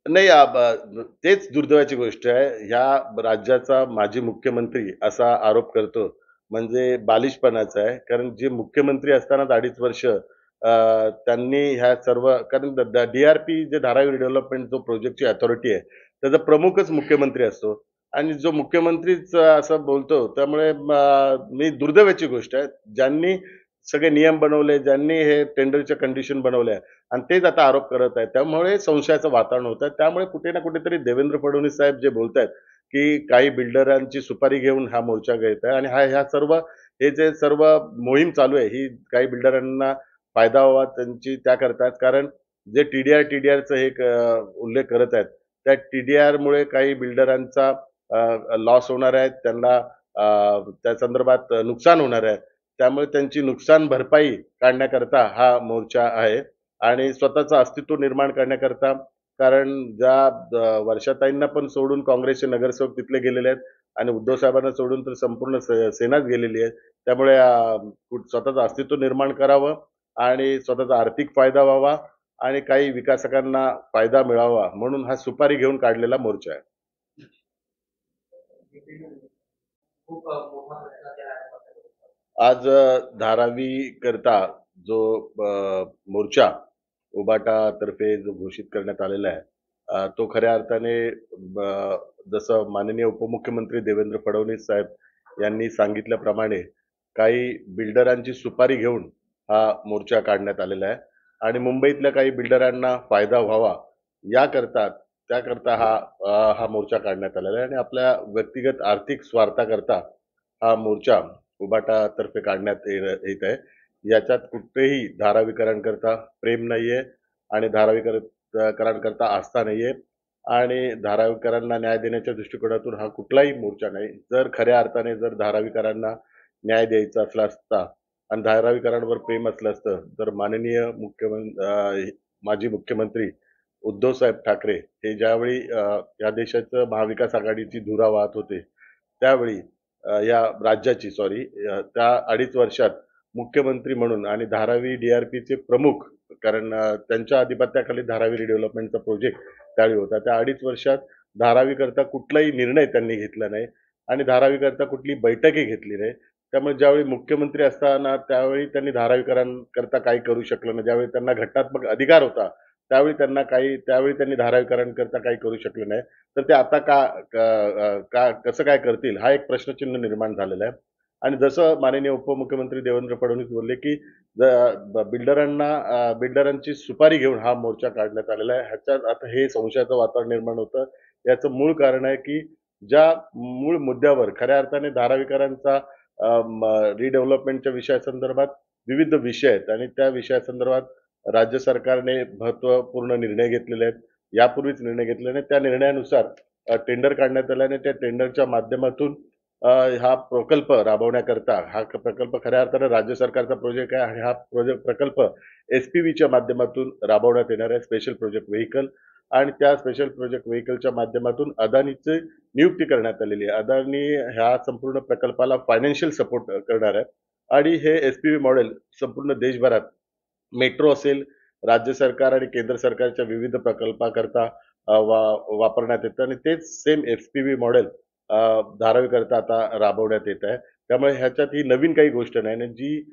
नाही तेच दुर्दैवाची गोष्ट आहे. ह्या राज्याचा माजी मुख्यमंत्री असा आरोप करतो, म्हणजे बालिशपणाचा आहे. कारण जे मुख्यमंत्री असतानाच 2.5 वर्ष त्यांनी ह्या सर्व कारण डी-आर-पी जे धारावी डेव्हलपमेंट जो प्रोजेक्टची अथॉरिटी आहे, त्याचा प्रमुखच मुख्यमंत्री असतो आणि जो मुख्यमंत्रीच असं बोलतो, त्यामुळे मी दुर्दैवाची गोष्ट आहे. ज्यांनी सगळे नियम बनवले, ज्यांनी हे टेंडरच्या कंडिशन बनवल्या आणि तेच आता आरोप करत आहेत. त्यामुळे संशयाचं वातावरण होतं. त्यामुळे कुठे ना कुठेतरी देवेंद्र फडणवीस साहेब जे बोलतायत, की काही बिल्डरांची सुपारी घेऊन हा मोर्चा घेत आहे आणि ह्या सर्व हे जे सर्व मोहीम चालू आहे, ही काही बिल्डरांना फायदा व्हावा त्यांची त्या करतात. कारण जे टी-डी-आरचं हे उल्लेख करत आहेत, त्या टी-डी-आरमुळे काही बिल्डरांचा लॉस होणार आहे. त्यांना त्या संदर्भात नुकसान होणार आहे. त्यामुळे त्यांची नुकसान भरपाई काढण्याकरता हा मोर्चा आहे. आणि स्वतःचं अस्तित्व निर्माण करण्याकरता कारण ज्या वर्षाताईंना पण सोडून काँग्रेसचे नगरसेवक तिथले गेलेले आहेत आणि उद्धव साहेबांना सोडून तर संपूर्ण सेनाच गेलेली आहे. त्यामुळे स्वतःचं अस्तित्व निर्माण करावं आणि स्वतःचा आर्थिक फायदा व्हावा आणि काही विकासकांना फायदा मिळावा म्हणून हा सुपारी घेऊन काढलेला मोर्चा आहे. आज धारावी करता जो मोर्चा उबाटातर्फे जो घोषित करण्यात आलेला आहे, तो खऱ्या अर्थाने जसं माननीय उपमुख्यमंत्री देवेंद्र फडणवीस साहेब यांनी सांगितल्याप्रमाणे काही बिल्डरांची सुपारी घेऊन हा मोर्चा काढण्यात आलेला आहे आणि मुंबईतल्या काही बिल्डरांना फायदा व्हावा याकरता त्याकरता हा मोर्चा काढण्यात आलेला आहे आणि आपल्या व्यक्तिगत आर्थिक स्वार्थाकरता हा मोर्चा उबाटातर्फे काढण्यात येत आहे. याच्यात कुठेही धारावीकरांकरता प्रेम नाहीये आणि करांकरता आस्था नाहीये आणि धारावीकरांना न्याय देण्याच्या दृष्टिकोनातून हा कुठलाही मोर्चा नाही. जर खऱ्या अर्थाने जर धारावीकरांना न्याय द्यायचा असला असता आणि धारावीकरांवर प्रेम असलं असतं, तर माननीय माजी मुख्यमंत्री उद्धवसाहेब ठाकरे हे ज्यावेळी या देशाचं महाविकास आघाडीची धुरा वाहत होते, त्यावेळी या राज्याची सॉरी त्या 2.5 वर्षात मुख्यमंत्री म्हणून आणि धारावी डी-आर-पीचे प्रमुख कारण त्यांच्या अधिपत्याखाली धारावी रिडेव्हलपमेंटचा प्रोजेक्ट त्यावेळी होता. त्या 2.5 वर्षात धारावीकरता कुठलाही निर्णय त्यांनी घेतला नाही आणि धारावीकरता कुठली बैठकही घेतली नाही. त्यामुळे ज्यावेळी मुख्यमंत्री असताना त्यावेळी त्यांनी धारावीकरांकरता काही करू शकलं नाही. ज्यावेळी त्यांना घटनात्मक अधिकार होता, त्यावेळी त्यांनी धारावीकरांकरता काही करू शकले नाही. तर ते आता कसं काय करतील हा एक प्रश्नचिन्ह निर्माण झालेला आहे. आणि जसं माननीय उपमुख्यमंत्री देवेंद्र फडणवीस बोलले, की बिल्डरांची सुपारी घेऊन हा मोर्चा काढण्यात आलेला आहे. ह्याच्यात आता हे संशयाचं वातावरण निर्माण होतं. याचं मूळ कारण आहे, की ज्या मूळ मुद्द्यावर खऱ्या अर्थाने धारावीकरांचा रिडेव्हलपमेंटच्या विषयासंदर्भात विविध विषय आहेत आणि त्या विषयासंदर्भात राज्य सरकारने महत्त्वपूर्ण निर्णय घेतलेले आहेत. यापूर्वीच निर्णय घेतले आणि त्या निर्णयानुसार टेंडर काढण्यात आलं आणि त्या टेंडरच्या माध्यमातून हा प्रकल्प राबवण्याकरता प्रकल्प खऱ्या अर्थानं राज्य सरकारचा प्रोजेक्ट आहे आणि हा प्रकल्प एस-पी-व्हीच्या माध्यमातून राबवण्यात येणार आहे स्पेशल प्रोजेक्ट व्हेइकल आणि त्या स्पेशल प्रोजेक्ट व्हेइकलच्या माध्यमातून अदानीची नियुक्ती करण्यात आलेली आहे. अदानी ह्या संपूर्ण प्रकल्पाला फायनान्शियल सपोर्ट करणार आहे आणि हे एस-पी-व्ही मॉडेल संपूर्ण देशभरात मेट्रो असेल, राज्य सरकार आणि केंद्र सरकारच्या विविध प्रकल्पाकरता वापरण्यात येतं आणि तेच सेम एस-पी-व्ही मॉडेल धारावीकरता आता राबवण्यात येत आहे. त्यामुळे ह्याच्यात ही नवीन काही गोष्ट नाही आणि जी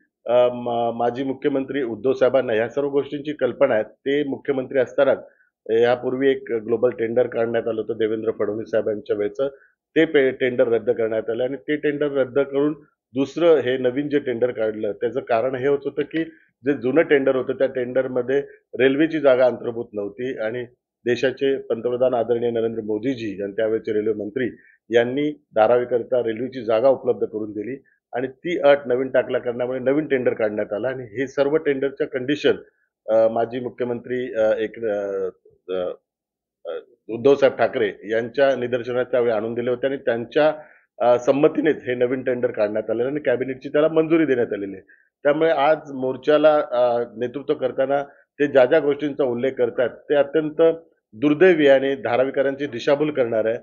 माजी मुख्यमंत्री उद्धव साहेबांना ह्या सर्व गोष्टींची कल्पना आहे. ते मुख्यमंत्री असतानाच यापूर्वी एक ग्लोबल टेंडर काढण्यात आलं होतं देवेंद्र फडणवीस साहेबांच्या वेळचं. ते टेंडर रद्द करण्यात आलं आणि ते टेंडर रद्द करून दुसरं हे नवीन जे टेंडर काढलं त्याचं कारण हे होत होतं, की जे जुनं टेंडर होतं त्या टेंडरमध्ये रेल्वेची जागा अंतर्भूत नव्हती आणि देशाचे पंतप्रधान आदरणीय नरेंद्र मोदीजी आणि त्यावेळेचे रेल्वे मंत्री यांनी धारावीकरता रेल्वेची जागा उपलब्ध करून दिली आणि ती अट नवीन टाकल्या कारणामुळे नवीन टेंडर काढण्यात आलं आणि हे सर्व टेंडरच्या कंडिशन माजी मुख्यमंत्री अ, अ, उद्धवसाहेब ठाकरे यांच्या निदर्शनास त्यावेळी आणून दिले होते आणि त्यांच्या संमतीनेच हे नवीन टेंडर काढण्यात आलेलं आणि कॅबिनेटची त्याला मंजुरी देण्यात आलेली आहे. त्यामुळे आज मोर्चाला नेतृत्व करताना ते ज्या गोष्टींचा उल्लेख करतात, ते अत्यंत दुर्दैवी आणि धारावीकरांची दिशाभूल करणार आहे.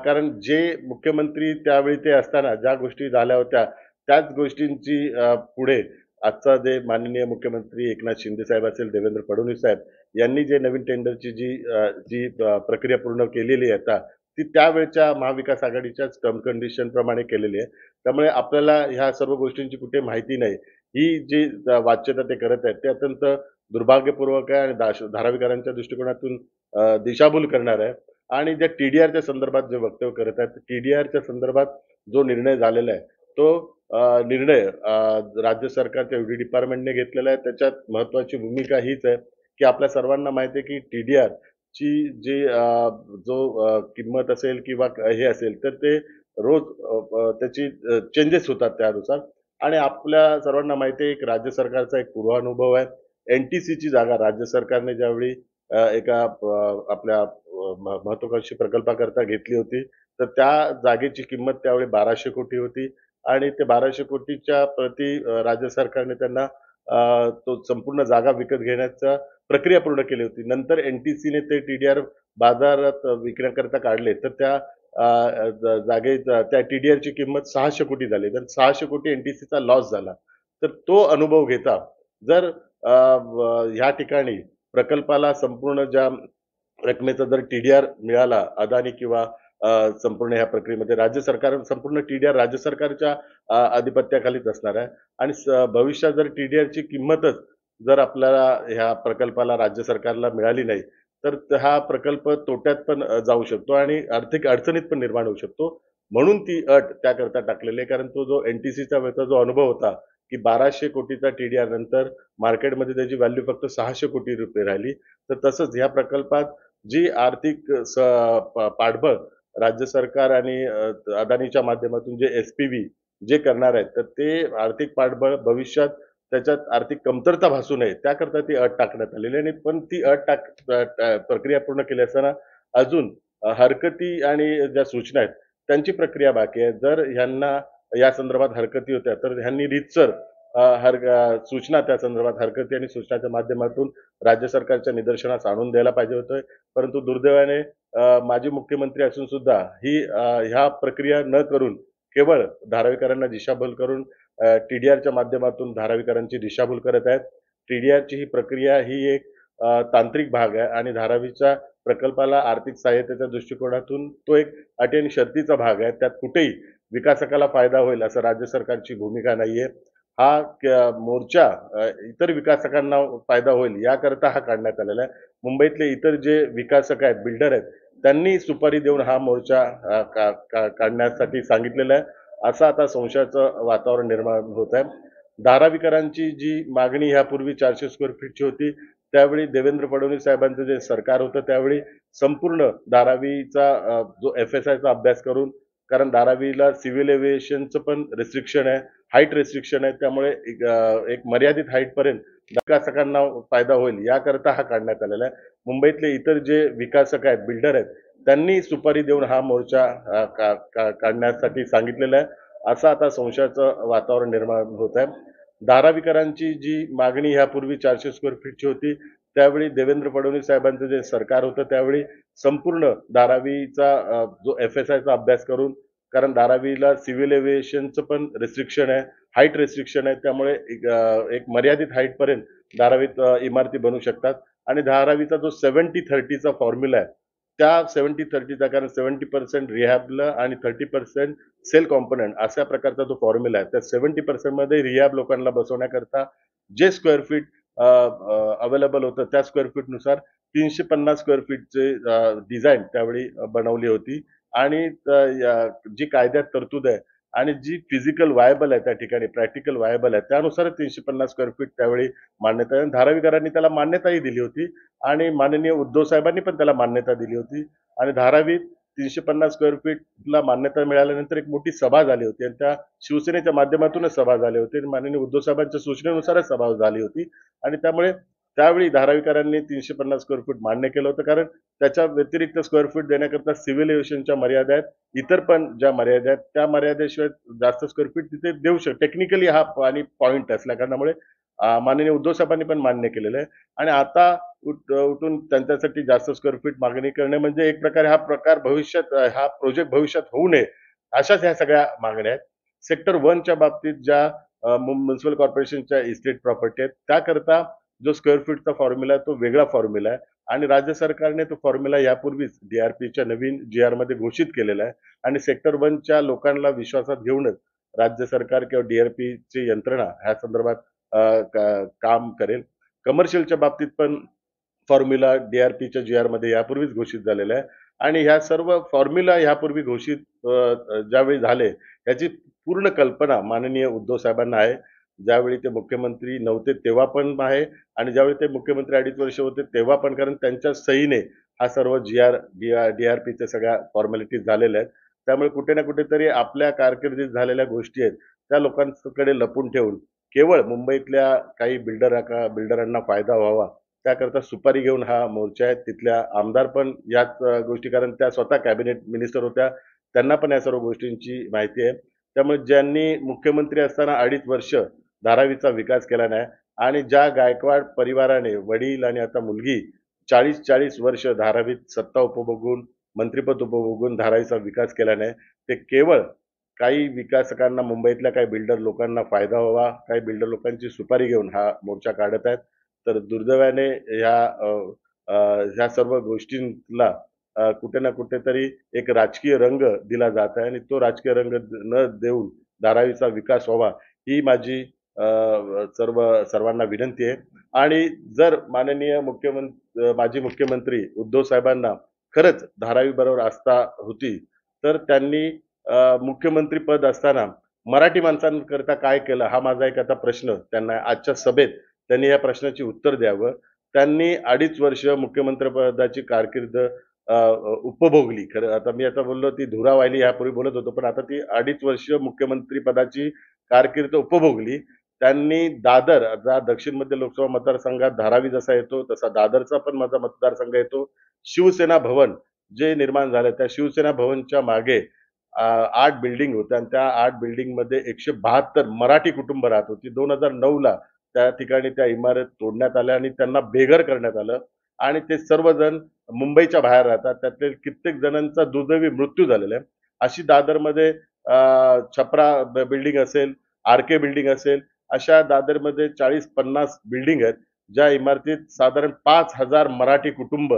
कारण जे मुख्यमंत्री त्यावेळी ते असताना ज्या गोष्टी झाल्या होत्या, त्याच गोष्टींची पुढे आजचा जे माननीय मुख्यमंत्री एकनाथ शिंदे साहेब असेल, देवेंद्र फडणवीस साहेब यांनी जे नवीन टेंडरची जी प्रक्रिया पूर्ण केलेली आहे आता, ती त्यावेळच्या महाविकास आघाडीच्याच टर्म कंडिशन प्रमाणे केलेली आहे. त्यामुळे आपल्याला ह्या सर्व गोष्टींची कुठे माहिती नाही. ही जी वाच्यता ते करत आहेत, ते अत्यंत दुर्भाग्यपूर्वक आहे आणि धारावीकरांच्या दृष्टिकोनातून दिशाभूल करणार आहे. आणि ज्या टी-डी-आरच्या संदर्भात जे वक्तव्य करत आहेत, टी-डी-आरच्या संदर्भात जो निर्णय झालेला आहे, तो निर्णय राज्य सरकारच्या ईडी डिपार्टमेंटने घेतलेला आहे. त्याच्यात महत्त्वाची भूमिका हीच आहे, की आपल्या सर्वांना माहिती आहे, की टी-डी-आरची किंमत असेल किंवा हे असेल, तर ते रोज त्याची चेंजेस होतात त्यानुसार. आणि आपल्या सर्वांना माहिती आहे, एक राज्य सरकारचा एक पूर्वानुभव आहे. एन-टी-सीची जागा राज्य सरकारने ज्यावेळी एका आपल्या महत्वाकांक्षी प्रकल्पाकरता घेतली होती, तर त्या जागेची किंमत त्यावेळी 1200 कोटी होती आणि ते 1200 कोटीच्या प्रती राज्य सरकारने त्यांना तो संपूर्ण जागा विकत घेण्याचा प्रक्रिया पूर्ण केली होती. नंतर एन-टी-सीने ते टी-डी-आर बाजारात विकण्याकरता काढले, तर त्या जागेचा त्या टी-डी-आरची किंमत 600 कोटी झाली. तर 600 कोटी एन-टी-सीचा लॉस झाला. तर तो अनुभव घेता जर ह्या ठिकाणी प्रकल्पाला संपूर्ण ज्या रकमेचा जर टी-डी-आर मिळाला अदानी किंवा संपूर्ण ह्या प्रक्रियेमध्ये राज्य सरकार संपूर्ण टी-डी-आर राज्य सरकारच्या आधिपत्याखालीच असणार आहे आणि भविष्यात जर टी-डी-आरची किंमतच जर आपल्याला ह्या प्रकल्पाला राज्य सरकारला मिळाली नाही, तर हा प्रकल्प तोट्यात पण जाऊ शकतो आणि आर्थिक अडचणीत पण निर्माण होऊ शकतो. म्हणून ती अट त्याकरता टाकलेली आहे. कारण तो जो एन-टी-सीचा वेळचा जो अनुभव होता, की 1200 कोटीचा टी-डी-आर नंतर मार्केटमध्ये त्याची व्हॅल्यू फक्त 600 कोटी रुपये राहिली. तर तसंच ह्या प्रकल्पात जी आर्थिक पाठबळ राज्य सरकार आणि अदानीच्या माध्यमातून जे एस-पी-व्ही जे करणार आहेत, तर ते आर्थिक पाठबळ भविष्यात त्याच्यात आर्थिक कमतरता भासू नये त्याकरता ती अट टाकण्यात आलेली आहे आणि पण ती अट प्रक्रिया पूर्ण केली असताना अजून हरकती आणि ज्या सूचना आहेत, त्यांची प्रक्रिया बाकी आहे. जर ह्यांना या संदर्भात हरकती होत्या, तर ह्यांनी रीतसर सूचना त्या संदर्भात हरकती आणि सूचनाच्या माध्यमातून राज्य सरकारच्या निदर्शनास आणून द्यायला पाहिजे होतं. परंतु दुर्दैवाने माजी मुख्यमंत्री असून सुद्धा ही ह्या प्रक्रिया न करून केवळ धारावीकरांना दिशाभूल करून टी-डी-आरच्या माध्यमातून धारावीकरांची दिशाभूल करत आहेत. टी-डी-आरची ही प्रक्रिया ही एक तांत्रिक भाग आहे आणि धारावीच्या प्रकल्पाला आर्थिक सहाय्यतेच्या दृष्टिकोनातून तो एक अटी आणि शर्तीचा भाग आहे. त्यात कुठेही विकासकाला फायदा होईल असं राज्य सरकारची भूमिका नाहीये. हा मोर्चा इतर विकासकांना फायदा होईल याकरता हा काढण्यात आलेला आहे. मुंबईतले इतर जे विकासक आहेत, बिल्डर आहेत, त्यांनी सुपारी देऊन हा मोर्चा काढण्यासाठी सांगितलेला आहे. असं आता संशयाचं वातावरण निर्माण होत आहे. धारावीकरांची जी मागणी ह्यापूर्वी 400 स्क्वेअर फीटची होती, त्यावेळी देवेंद्र फडणवीस साहेबांचं जे सरकार होतं, त्यावेळी संपूर्ण धारावीचा जो एफ-एस-आयचा अभ्यास करून कारण धारावीला सिव्हिल एव्हिएशनचं पण रिस्ट्रिक्शन आहे, हाईट रिस्ट्रिक्शन आहे. त्यामुळे एक मर्यादित हाईटपर्यंत विकासकांना फायदा होईल याकरता हा काढण्यात आलेला आहे. मुंबईतले इतर जे विकासक आहेत, बिल्डर आहेत, त्यांनी सुपारी देऊन हा मोर्चा काढण्यासाठी सांगितलेला आहे. असं आता संशयाचं वातावरण निर्माण होत आहे. धारावीकरांची जी मागणी ह्यापूर्वी 400 स्क्वेअर फीटची होती, त्यावेळी देवेंद्र फडणवीस साहेबांचं जे सरकार होतं, त्यावेळी संपूर्ण धारावीचा जो एफ-एस-आयचा अभ्यास करून कारण धारावीला सिव्हिल एव्हिएशनचं पण रिस्ट्रिक्शन आहे, हाईट रिस्ट्रिक्शन आहे. त्यामुळे एक मर्यादित हाईटपर्यंत धारावीत इमारती बनू शकतात आणि धारावीचा जो 70-30चा फॉर्म्युला आहे, त्या 70-30चा कारण 70% रिहॅबला आणि 30% सेल कॉम्पोनंट अशा प्रकारचा जो फॉर्म्युला आहे, त्या 70% मध्ये रिहॅब लोकांना बसवण्याकरता जे स्क्वेअर फीट अवेलेबल होतं, त्या स्क्वेअर फीटनुसार 350 स्क्वेअर फीटचे डिझाइन त्यावेळी बनवली होती आणि जी कायद्यात तरतूद आहे आणि जी फिजिकल व्हायबल आहे त्या ठिकाणी, प्रॅक्टिकल व्हायबल आहे, त्यानुसार 350 स्क्वेअर फीट त्यावेळी मान्यता आहे. धारावीकरांनी त्याला मान्यताही दिली होती आणि माननीय उद्धव साहेबांनी पण त्याला मान्यता दिली होती आणि धारावीत 350 स्क्वेअर फीटला मान्यता मिळाल्यानंतर एक मोठी सभा झाली होती आणि त्या शिवसेनेच्या माध्यमातूनच सभा झाली होती आणि माननीय उद्धव साहेबांच्या सूचनेनुसारच सभा झाली होती आणि त्यामुळे त्यावेळी धारावीकरांनी 350 स्क्वेअर फूट मान्य केलं होतं कारण त्याच्या व्यतिरिक्त स्क्वेअर फूट देण्याकरता सिव्हिल एव्हिएशनच्या मर्यादा आहेत. इतर पण ज्या मर्यादा आहेत, त्या मर्यादेशिवाय जास्त स्क्वेअर फीट तिथे देऊ शकतो. टेक्निकली हा आणि पॉइंट असल्या कारणामुळे माननीय उद्धव साहेबांनी पण मान्य केलेलं आहे आणि आता उठून त्यांच्यासाठी जास्त स्क्वेअर फीट मागणी करणे म्हणजे एक प्रकारे हा प्रकार भविष्यात हा प्रोजेक्ट भविष्यात होऊ नये, अशाच ह्या सगळ्या मागण्या आहेत. सेक्टर 1च्या बाबतीत ज्या म्युनिसिपल कॉर्पोरेशनच्या इस्टेट प्रॉपर्टी आहेत, त्याकरता जो स्क्वेअर फीटचा फॉर्म्युला आहे तो वेगळा फॉर्म्युला आहे आणि राज्य सरकारने तो फॉर्म्युला यापूर्वीच DRPच्या नवीन GR मध्ये घोषित केलेला आहे आणि सेक्टर 1च्या लोकांना विश्वासात घेऊनच राज्य सरकार किंवा DRPची यंत्रणा ह्या संदर्भात काम करेल. कमर्शियलच्या बाबतीत पण फॉर्म्युला DRPच्या GR मध्ये यापूर्वीच घोषित झालेला आहे आणि ह्या सर्व फॉर्म्युला यापूर्वी घोषित ज्यावेळी झाले, याची पूर्ण कल्पना माननीय उद्धव साहेबांना आहे. ज्यावेळी ते मुख्यमंत्री नव्हते तेव्हा पण आहे आणि ज्यावेळी ते मुख्यमंत्री 2.5 वर्ष होते तेव्हा पण, कारण त्यांच्या सहीने हा सर्व DRPच्या सगळ्या फॉर्मॅलिटीज झालेल्या आहेत. त्यामुळे कुठे ना कुठेतरी आपल्या कारकिर्दीत झालेल्या गोष्टी आहेत, त्या लोकांकडे लपून ठेवून केवळ मुंबईतल्या काही बिल्डरांना फायदा व्हावा त्याकरता सुपारी घेऊन हा मोर्चा आहे. तिथल्या आमदार पण याच गोष्टी, कारण त्या स्वतः कॅबिनेट मिनिस्टर होत्या. त्यांना पण या सर्व गोष्टींची माहिती आहे. त्यामुळे ज्यांनी मुख्यमंत्री असताना 2.5 वर्ष धारावीचा विकास केला नाही आणि ज्या गायकवाड परिवाराने वडील आणि आता मुलगी 40-40 वर्ष धारावीत सत्ता उपभोगून, मंत्रिपद उपभोगून धारावीचा विकास केला नाही, ते केवळ काही विकासकांना, मुंबईतल्या काही बिल्डर लोकांना फायदा व्हावा, काही बिल्डर लोकांची सुपारी घेऊन हा मोर्चा काढत आहेत. तर दुर्दैवाने ह्या सर्व गोष्टींना कुठे ना कुठेतरी एक राजकीय रंग दिला जात आहे आणि तो राजकीय रंग न देऊन धारावीचा विकास व्हावा ही माझी सर्वांना विनंती आहे. आणि जर माननीय माजी मुख्यमंत्री उद्धव साहेबांना खरंच धारावी बरोबर आस्था होती, तर त्यांनी मुख्यमंत्री पद असताना मराठी माणसांकरता काय केलं, हा माझा एक आता प्रश्न त्यांना आजच्या सभेत त्यांनी या प्रश्नाची उत्तर द्यावं. त्यांनी 2.5 वर्ष मुख्यमंत्रिपदाची कारकीर्द उपभोगली. खरं आता मी आता बोललो ती धुरा वाहिली यापूर्वी बोलत होतो, पण आता ती 2.5 वर्ष मुख्यमंत्रिपदाची कारकीर्द उपभोगली. त्यांनी दादर, आता दक्षिण मध्य लोकसभा मतदारसंघात धारावी जसा येतो, तसा दादरचा पण माझा मतदारसंघ येतो. शिवसेना भवन जे निर्माण झालं, त्या शिवसेना भवनच्या मागे 8 बिल्डिंग होत्या आणि त्या 8 बिल्डिंगमध्ये 172 मराठी कुटुंब राहत होती. 2009ला त्या ठिकाणी त्या इमारत तोडण्यात आल्या आणि त्यांना बेघर करण्यात आलं आणि ते सर्वजण मुंबईच्या बाहेर राहतात. त्यातले कित्येक जणांचा दुर्दैवी मृत्यू झालेला आहे. अशी दादरमध्ये छपरा बिल्डिंग असेल, आर-के बिल्डिंग असेल, अशा दादरमध्ये 40-50 बिल्डिंग आहेत, ज्या इमारतीत साधारण 5,000 मराठी कुटुंब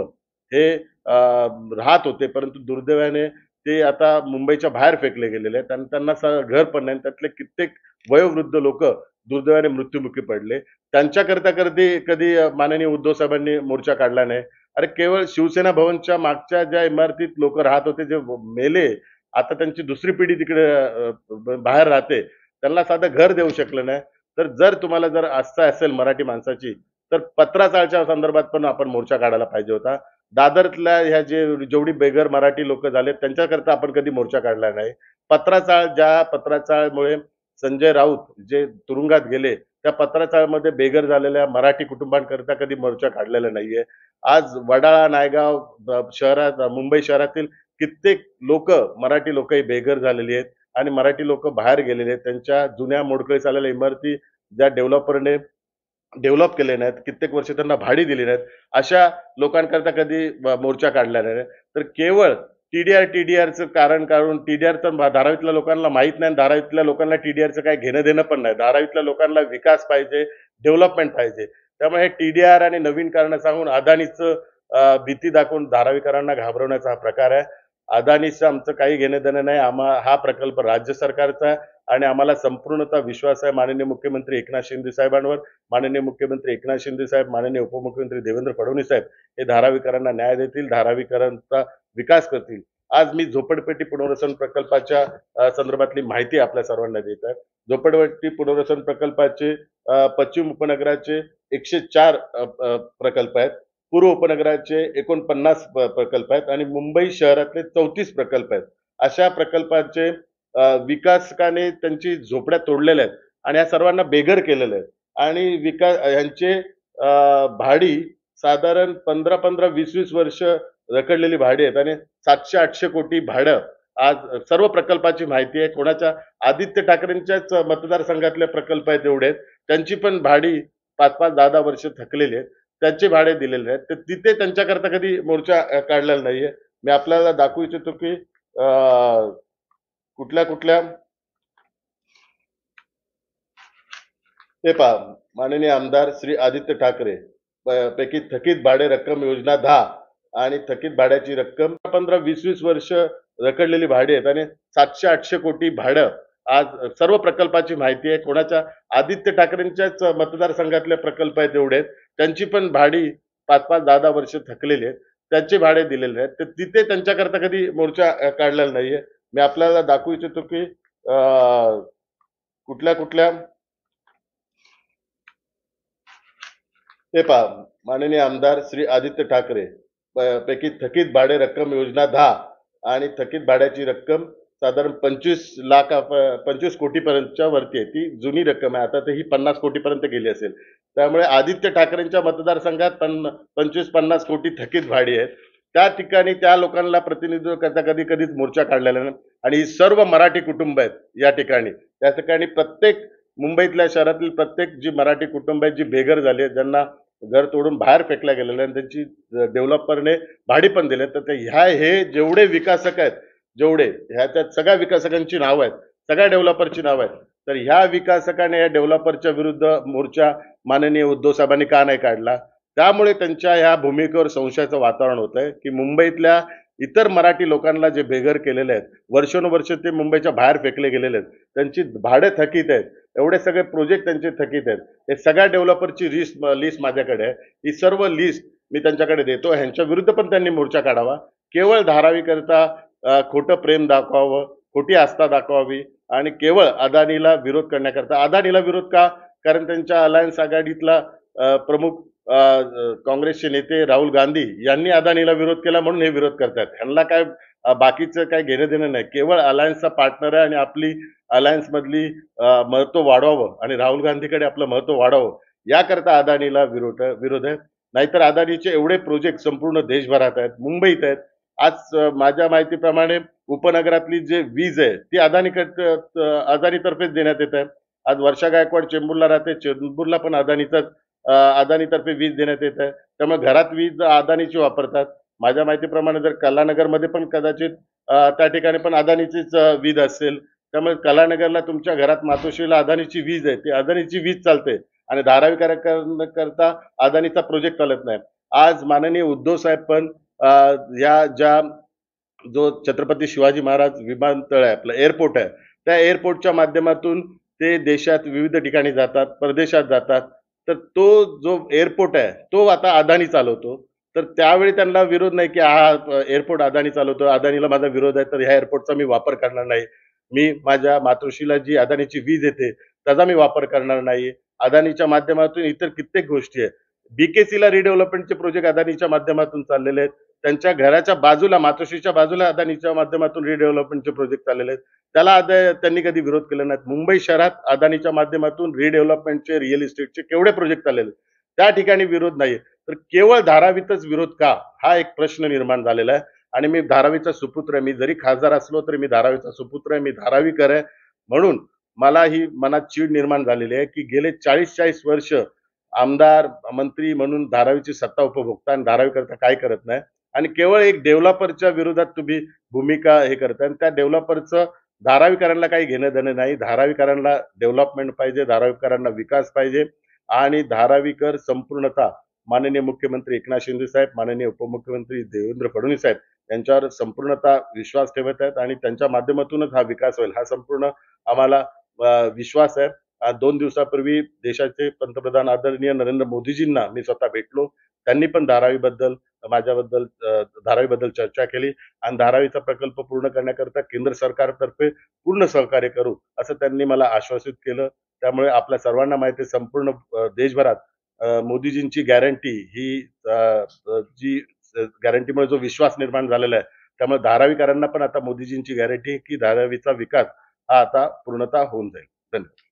हे राहत होते. परंतु दुर्दैवाने ते आता मुंबईच्या बाहेर फेकले गेलेले आहेत आणि त्यांना घर पण नाही. त्यातले कित्येक वयोवृद्ध लोकं दुर्दैवाने मृत्युमुखी पडले. त्यांच्याकरता कधी कधी माननीय उद्धव साहेबांनी मोर्चा काढला नाही. अरे केवळ शिवसेना भवनच्या मागच्या ज्या इमारतीत लोकं राहत होते, जे मेले, आता त्यांची दुसरी पिढी तिकडे बाहेर राहते. त्यांना साधं घर देऊ शकलं नाही. तर जर तुम्हाला आस्था असेल मराठी माणसाची, तर पत्राचाळच्या संदर्भात पण आपण मोर्चा काढायला पाहिजे होता. दादरतल्या ह्या जेवढी बेघर मराठी लोकं झालेत, त्यांच्याकरता आपण कधी मोर्चा काढला नाही. ज्या पत्राचाळमुळे संजय राऊत जे तुरुंगात गेले, त्या पत्राचाळमध्ये बेघर झालेल्या मराठी कुटुंबांकरता कधी मोर्चा काढलेला नाहीये. आज वडाळा, नायगाव शहरात, मुंबई शहरातील कित्येक लोकं, मराठी लोकं ही बेघर झालेली आहेत आणि मराठी लोकं बाहेर गेलेले आहेत. त्यांच्या जुन्या मोडकळीस आलेल्या इमारती ज्या डेव्हलपरने डेव्हलप केले नाहीत, कित्येक वर्ष त्यांना भाडी दिली नाहीत, अशा लोकांकरता कधी मोर्चा काढला नाही. तर केवळ टी-डी-आरचं कारण काढून, टी-डी-आर तर धारावीतल्या लोकांना माहीत नाही, धारावीतल्या लोकांना टी-डी-आरचं काही घेणं-देणं पण नाही. धारावीतल्या लोकांना विकास पाहिजे, डेव्हलपमेंट पाहिजे. त्यामुळे हे टी-डी-आर आणि नवीन कारणं सांगून अदानीचं भीती दाखवून धारावीकरांना घाबरवण्याचा हा प्रकार आहे. अदानीचं आमचं काही घेणं-देणं नाही. हा प्रकल्प राज्य सरकारचा आहे आणि आम्हाला संपूर्णतः विश्वास आहे माननीय मुख्यमंत्री एकनाथ शिंदे साहेबांवर. माननीय मुख्यमंत्री एकनाथ शिंदे साहेब, माननीय उपमुख्यमंत्री देवेंद्र फडणवीस साहेब हे धारावीकरांना न्याय देतील, धारावीकरांचा विकास करतील. आज मी झोपडपट्टी पुनर्वसन प्रकल्पाच्या संदर्भातली माहिती आपल्या सर्वांना देत आहे. झोपडपट्टी पुनर्वसन प्रकल्पाचे पश्चिम उपनगराचे 104 प्रकल्प आहेत. पूर्व उपनगराचे 49 प्रकल्प आहेत आणि मुंबई शहरातले 34 प्रकल्प आहेत. अशा प्रकल्पाचे विकासकाने त्यांची झोपड्या तोडलेल्या आहेत आणि या सर्वांना बेघर केलेलं आहे आणि ह्यांचे भाडी साधारण 15-15, 20-20 वर्ष रखडलेली भाडी आहेत आणि 700-800 कोटी भाडं. आज सर्व प्रकल्पाची माहिती आहे. कोणाच्या आदित्य ठाकरेंच्याच मतदारसंघातले प्रकल्प आहेत एवढे. त्यांची पण भाडी 5-5, 10-10 वर्ष थकलेली आहेत. त्यांचे भाडे दिलेले आहेत. तर तिथे त्यांच्याकरता कधी मोर्चा काढलेला नाहीये. मी आपल्याला दाखवू इच्छितो की कुठल्या-कुठल्या हे पहा, माननीय आमदार श्री आदित्य ठाकरे पैकी थकीत भाडे रक्कम योजना 10 आणि थकीत भाड्याची रक्कम 15-20 वर्ष रखडलेली भाडी आहेत आणि 700-800 कोटी भाडं आज सर्व प्रकल्पाची माहिती आहे. कोणाच्या आदित्य ठाकरेंच्याच मतदारसंघातले प्रकल्प आहेत एवढे. त्यांची पण भाडी 5-5, 10-10 वर्ष थकलेली आहेत. त्यांचे भाडे दिलेले आहेत. तर तिथे त्यांच्याकरता कधी मोर्चा काढलेला नाहीये. मी आपल्याला दाखवू इच्छितो की कुठल्या-कुठल्या हे पहा, माननीय आमदार श्री आदित्य ठाकरे पैकी थकीत भाडे रक्कम योजना 10 आणि थकीत भाड्याची रक्कम साधारण 25 कोटीपर्यंतच्या वरती आहे. ती जुनी रक्कम आहे. आता तर ही 50 कोटीपर्यंत गेली असेल. त्यामुळे आदित्य ठाकरेंच्या मतदारसंघात 25-50 कोटी थकीत भाडी आहेत. त्या ठिकाणी त्या लोकांना प्रतिनिधित्व करता कधीच मोर्चा काढलेला नाही आणि ही सर्व मराठी कुटुंब आहेत या ठिकाणी. त्या ठिकाणी प्रत्येक मुंबईतल्या शहरातील प्रत्येक जी मराठी कुटुंब आहेत, जी बेघर झाली आहेत, ज्यांना घर तोडून बाहेर फेकल्या गेलेलं आणि त्यांची डेव्हलपरने भाडी पण दिले. तर हे जेवढे विकासक आहेत, त्यात सगळ्या विकासकांची नावं आहेत, सगळ्या डेव्हलपरची नावं आहेत. तर ह्या विकासकाने या डेव्हलपरच्या विरुद्ध मोर्चा माननीय उद्धव साहेबांनी का नाही काढला? त्यामुळे त्यांच्या ह्या भूमिकेवर संशयाचं वातावरण होतंय, की मुंबईतल्या इतर मराठी लोकांना जे बेघर केलेले आहेत, वर्षानुवर्ष ते मुंबईच्या बाहेर फेकले गेलेले आहेत. त्यांची भाडे थकीत आहेत. एवढे सगळे प्रोजेक्ट त्यांचे थकीत आहेत. हे सगळ्या डेव्हलपरची लिस्ट माझ्याकडे आहे. ही सर्व लिस्ट मी त्यांच्याकडे देतो. ह्यांच्या विरुद्ध पण त्यांनी मोर्चा काढावा. केवळ धारावीकरता खोटं प्रेम दाखवावं, खोटी आस्था दाखवावी आणि केवळ अदानीला विरोध करण्याकरता. अदानीला विरोध का? कारण त्यांच्या अलायन्स आघाडीतला प्रमुख काँग्रेसचे नेते राहुल गांधी यांनी अदानीला विरोध केला म्हणून हे विरोध करतात. ह्यांना काय बाकीचं काही घेणं देणं नाही. केवळ अलायन्सचा पार्टनर आहे आणि आपली अलायन्स मधली महत्व वाढवावं आणि राहुल गांधीकडे आपलं महत्व वाढावं याकरता अदानीला विरोध आहे. नाहीतर अदानीचे एवढे प्रोजेक्ट संपूर्ण देशभरात आहेत, मुंबईत आहेत. आज माझ्या माहितीप्रमाणे उपनगरातली जे वीज आहे ती अदानीतर्फेच देण्यात येत आहे. आज वर्षा गायकवाड चेंबूरला राहते. चेंबूरला पण अदानीतर्फे वीज देण्यात येत आहे. त्यामुळे घरात वीज अदानीची वापरतात. माझ्या माहितीप्रमाणे जर कलानगरमध्ये पण कदाचित त्या ठिकाणी पण अदानीचीच वीज असेल. त्यामुळे कलानगरला तुमच्या घरात मातोश्रीला अदानीची वीज आहे. ती अदानीची वीज चालते आणि धारावीकरांकरता अदानीचा प्रोजेक्ट चालत नाही. आज माननीय उद्धव साहेब पण जो छत्रपती शिवाजी महाराज विमानतळ आहे, आपलं एअरपोर्ट आहे, त्या एअरपोर्टच्या माध्यमातून ते देशात विविध ठिकाणी जातात, परदेशात जातात. तर तो जो एअरपोर्ट आहे, तो आता अदानी चालवतो. तर त्यावेळी त्यांना विरोध नाही, की हा एअरपोर्ट अदानी चालवतो, अदानीला माझा विरोध आहे, तर ह्या एअरपोर्टचा मी वापर करणार नाही. मी माझ्या मातोश्रीला जी अदानीची वीज येते, त्याचा मी वापर करणार नाही. अदानीच्या माध्यमातून इतर कित्येक गोष्टी आहेत. बीकेसीला रिडेव्हलपमेंटचे प्रोजेक्ट अदानीच्या माध्यमातून चाललेले आहेत. त्यांच्या घराच्या बाजूला, मातोश्रीच्या बाजूला अदानीच्या माध्यमातून रिडेव्हलपमेंटचे प्रोजेक्ट चाललेले आहेत. त्याला त्यांनी कधी विरोध केला नाही. मुंबई शहरात अदानीच्या माध्यमातून रिडेव्हलपमेंटचे, रिअल इस्टेटचे केवढे प्रोजेक्ट चाललेले आहेत. त्या ठिकाणी विरोध नाही. तर केवळ धारावीतच विरोध का? हा एक प्रश्न निर्माण झालेला आहे. आणि मी धारावीचा सुपुत्र आहे. मी जरी खासदार असलो तरी मी धारावीचा सुपुत्र आहे. मी धारावीकर आहे. म्हणून मला ही मनात चीड निर्माण झालेली आहे, की गेले 40-40 वर्ष आमदार, मंत्री म्हणून धारावीची सत्ता उपभोगता आणि धारावीकरता काय करत नाही. आणि केवळ एक डेव्हलपरच्या विरोधात तुम्ही भूमिका हे करता आणि त्या डेव्हलपरचं धारावीकरांना काही घेणं देणं नाही. धारावीकरांना डेव्हलपमेंट पाहिजे, धारावीकरांना विकास पाहिजे आणि धारावीकर संपूर्णतः माननीय मुख्यमंत्री एकनाथ शिंदे साहेब, माननीय उपमुख्यमंत्री देवेंद्र फडणवीस साहेब यांच्यावर संपूर्णतः विश्वास ठेवत आहेत आणि त्यांच्या माध्यमातूनच हा विकास होईल, हा संपूर्ण आम्हाला विश्वास आहे. 2 दिवसापूर्वी देशाचे पंतप्रधान आदरणीय नरेंद्र मोदीजींना मी स्वतः भेटलो. त्यांनी पण धारावीबद्दल चर्चा केली आणि धारावीचा प्रकल्प पूर्ण करण्याकरता केंद्र सरकारतर्फे पूर्ण सहकार्य करू, असं त्यांनी मला आश्वासित केलं. त्यामुळे आपल्या सर्वांना माहिती आहे संपूर्ण देशभरात मोदीजींची गॅरंटी ही जी गॅरंटीमुळे जो विश्वास निर्माण झालेला आहे, त्यामुळे धारावीकरांना पण आता मोदीजींची गॅरंटी आहे, की धारावीचा विकास हा आता पूर्णतः होऊन जाईल. धन्यवाद.